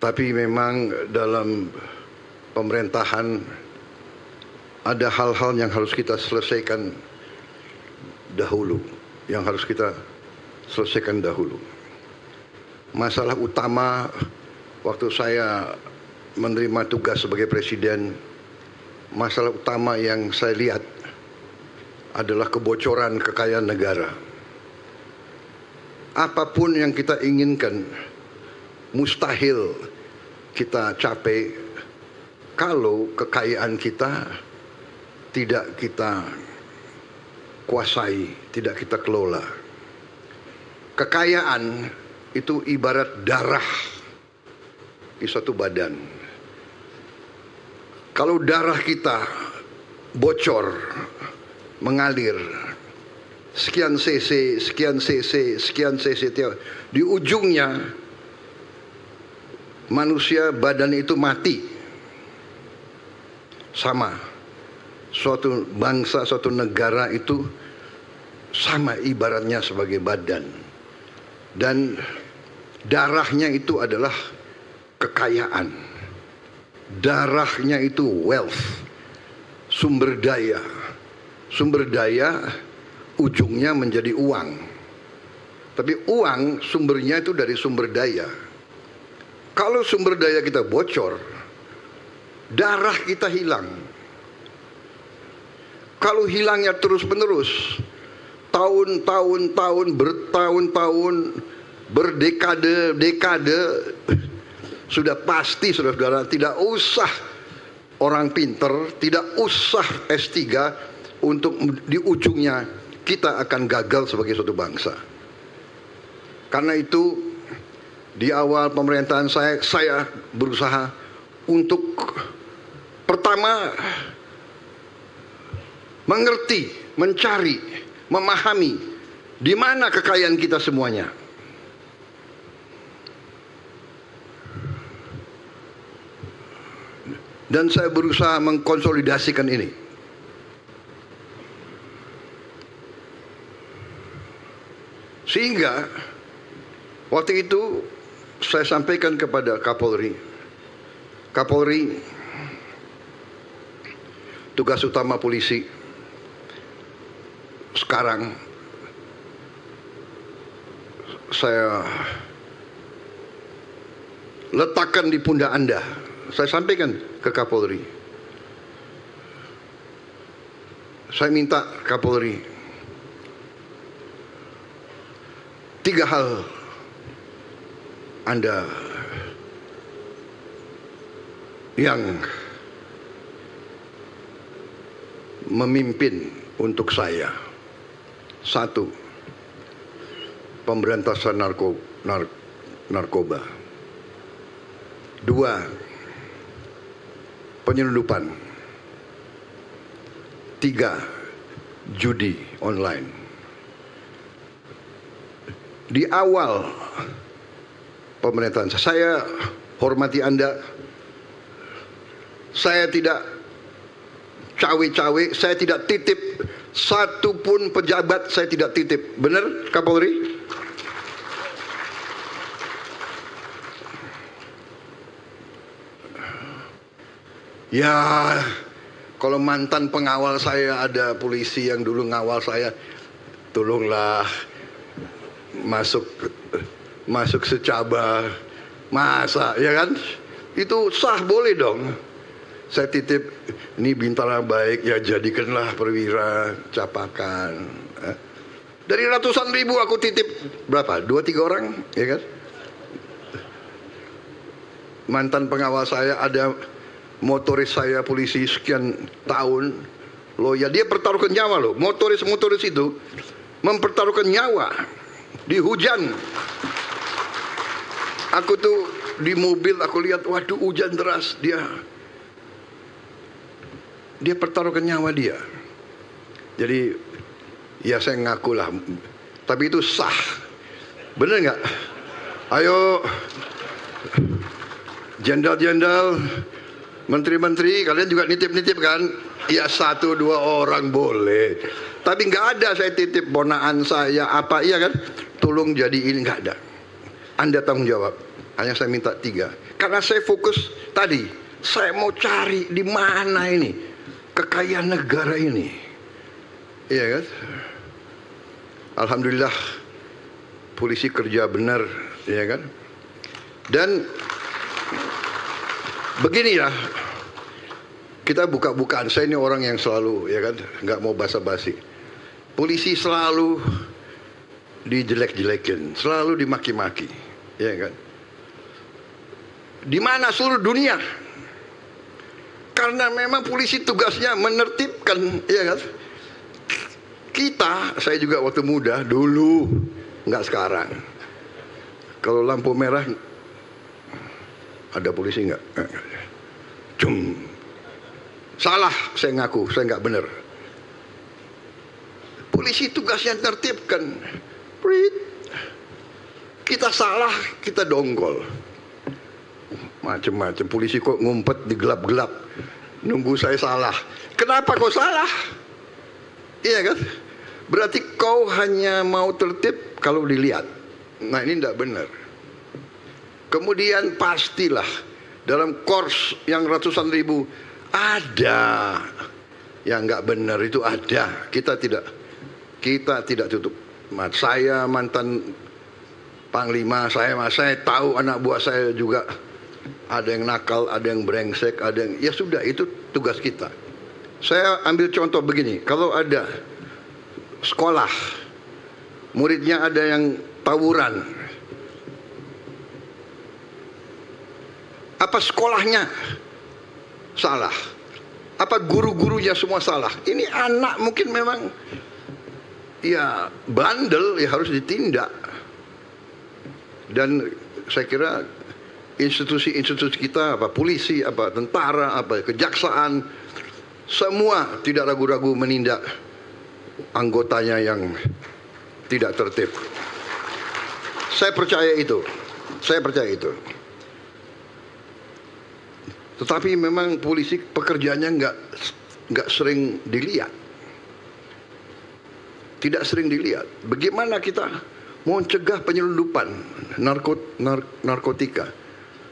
Tapi memang dalam pemerintahan ada hal-hal yang harus kita selesaikan dahulu, Masalah utama waktu saya menerima tugas sebagai presiden, masalah utama yang saya lihat adalah kebocoran kekayaan negara. Apapun yang kita inginkan, mustahil kita capai kalau kekayaan kita tidak kita kuasai, tidak kita kelola. Kekayaan itu ibarat darah di suatu badan. Kalau darah kita bocor, mengalir, sekian cc, di ujungnya manusia badan itu mati. Sama, suatu bangsa, suatu negara itu sama ibaratnya sebagai badan. Dan darahnya itu adalah kekayaan. Darahnya itu wealth, sumber daya. Sumber daya ujungnya menjadi uang. Tapi uang sumbernya itu dari sumber daya. Kalau sumber daya kita bocor, darah kita hilang. Kalau hilangnya terus-menerus, tahun-tahun, bertahun-tahun, berdekade-dekade, sudah pasti, saudara-saudara, tidak usah orang pinter, tidak usah S3, untuk di ujungnya kita akan gagal sebagai suatu bangsa. Karena itu, di awal pemerintahan saya berusaha untuk pertama mengerti, mencari, memahami di mana kekayaan kita semuanya. Dan saya berusaha mengkonsolidasikan ini. Sehingga waktu itu saya sampaikan kepada Kapolri, tugas utama polisi sekarang saya letakkan di pundak Anda. Saya sampaikan ke Kapolri. Saya minta Kapolri 3 hal Anda yang memimpin untuk saya. 1, pemberantasan narkoba. 2, penyelundupan. 3, judi online. Di awal pemerintahan saya hormati Anda. Saya tidak cawe-cawe, saya tidak titip satu pun pejabat, saya tidak titip. Benar, Kapolri? Ya, kalau mantan pengawal saya ada polisi yang dulu ngawal saya, tolonglah masuk secaba, masa, ya kan? Itu sah, boleh dong. Saya titip, ini bintara baik, ya jadikanlah perwira, capakan. Dari ratusan ribu aku titip berapa? 2-3 orang, ya kan? Mantan pengawal saya ada motoris saya polisi sekian tahun, loyal, dia pertaruhkan nyawa loh. Motoris itu mempertaruhkan nyawa di hujan. Aku tuh di mobil, aku lihat, waduh hujan deras, dia pertaruhkan nyawa dia. Jadi ya saya ngaku lah, tapi itu sah. Bener nggak? Ayo jenderal-jenderal, menteri-menteri, kalian juga nitip-nitip kan? Ya 1-2 orang boleh, tapi nggak ada saya titip ponaan saya apa, iya kan? Tolong jadi ini, nggak ada. Anda tanggung jawab. Hanya saya minta 3. Karena saya fokus tadi, saya mau cari di mana ini kekayaan negara ini. Iya kan? Alhamdulillah polisi kerja benar, ya kan? Dan begini ya, kita buka-bukaan. Saya ini orang yang selalu, ya kan, nggak mau basa-basi. Polisi selalu dijelek-jelekin, selalu dimaki-maki, ya kan? Di mana seluruh dunia? Karena memang polisi tugasnya menertibkan, ya kan? Kita, saya juga waktu muda dulu, nggak sekarang. Kalau lampu merah, ada polisi nggak? Cum. Salah, saya ngaku, saya nggak benar. Polisi tugasnya tertibkan. Kita salah, kita dongkol. Macem-macem polisi kok ngumpet di gelap-gelap, nunggu saya salah. Kenapa kau salah? Iya kan? Berarti kau hanya mau tertib kalau dilihat. Nah ini tidak benar. Kemudian pastilah dalam kors yang ratusan ribu ada yang nggak benar, itu ada. Kita tidak tutup. Saya mantan panglima, saya tahu anak buah saya juga ada yang nakal, ada yang brengsek, ada yang, ya sudah, itu tugas kita. Saya ambil contoh begini, kalau ada sekolah, muridnya ada yang tawuran, apa sekolahnya salah? Apa guru-gurunya semua salah? Ini anak mungkin memang ya bandel, ya harus ditindak. Dan saya kira institusi-institusi kita, apa polisi, apa tentara, apa kejaksaan, semua tidak ragu-ragu menindak anggotanya yang tidak tertib. Saya percaya itu. Tetapi memang polisi pekerjaannya nggak sering dilihat. Tidak sering dilihat. Bagaimana kita mau mencegah penyelundupan narkotika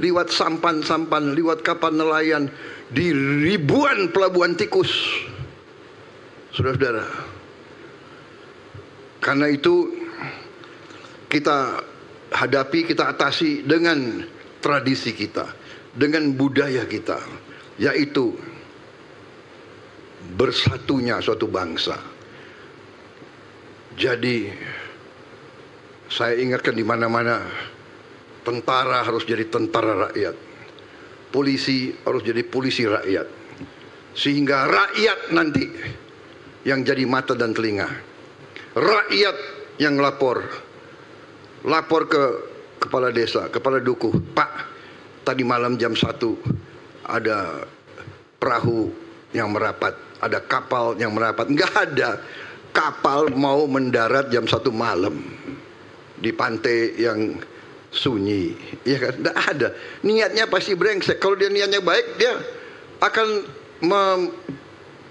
lewat sampan-sampan, lewat kapal nelayan di ribuan pelabuhan tikus, saudara-saudara. Karena itu kita hadapi, kita atasi dengan tradisi kita, dengan budaya kita, yaitu bersatunya suatu bangsa. Jadi saya ingatkan di mana-mana, tentara harus jadi tentara rakyat, polisi harus jadi polisi rakyat, sehingga rakyat nanti yang jadi mata dan telinga, rakyat yang lapor ke kepala desa, kepala dukuh, Pak, tadi malam jam 1 ada perahu yang merapat, ada kapal yang merapat. Nggak ada kapal mau mendarat jam 1 malam di pantai yang sunyi, ya kan? Nggak ada. Niatnya pasti brengsek. Kalau dia niatnya baik, dia akan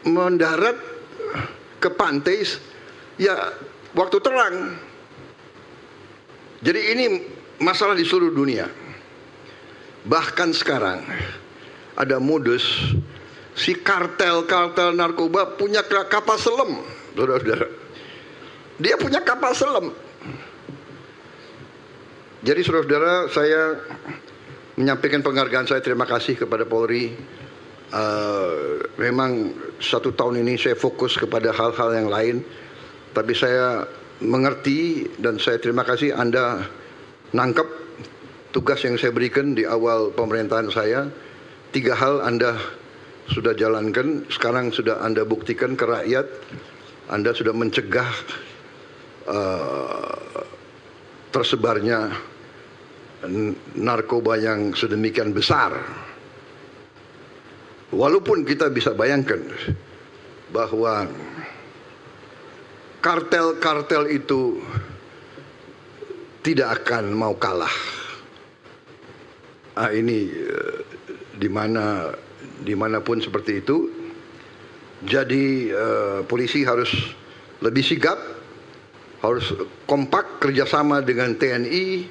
mendarat ke pantai ya waktu terang. Jadi ini masalah di seluruh dunia. Bahkan sekarang ada modus si kartel narkoba punya kapal selam, saudara-saudara. Dia punya kapal selam. Jadi saudara-saudara, saya menyampaikan penghargaan saya, terima kasih kepada Polri. Memang 1 tahun ini saya fokus kepada hal-hal yang lain, tapi saya mengerti dan saya terima kasih Anda nangkep tugas yang saya berikan di awal pemerintahan saya. 3 hal Anda sudah jalankan, sekarang sudah Anda buktikan ke rakyat. Anda sudah mencegah tersebarnya narkoba yang sedemikian besar. Walaupun kita bisa bayangkan bahwa kartel-kartel itu tidak akan mau kalah. Ini dimanapun seperti itu. Jadi polisi harus lebih sigap, harus kompak kerjasama dengan TNI,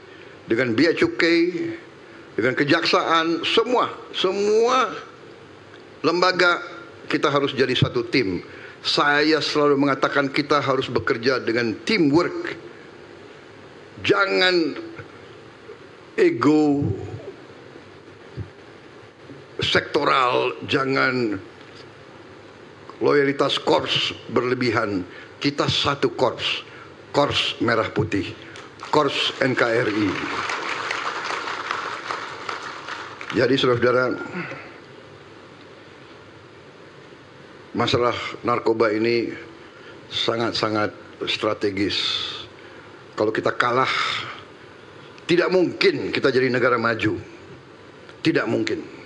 dengan bea cukai, dengan kejaksaan, semua lembaga kita harus jadi satu tim. Saya selalu mengatakan kita harus bekerja dengan teamwork. Jangan ego sektoral, jangan loyalitas korps berlebihan. Kita satu korps, Korps Merah Putih, Korps NKRI. Jadi saudara-saudara, masalah narkoba ini sangat-sangat strategis. Kalau kita kalah, tidak mungkin kita jadi negara maju. Tidak mungkin.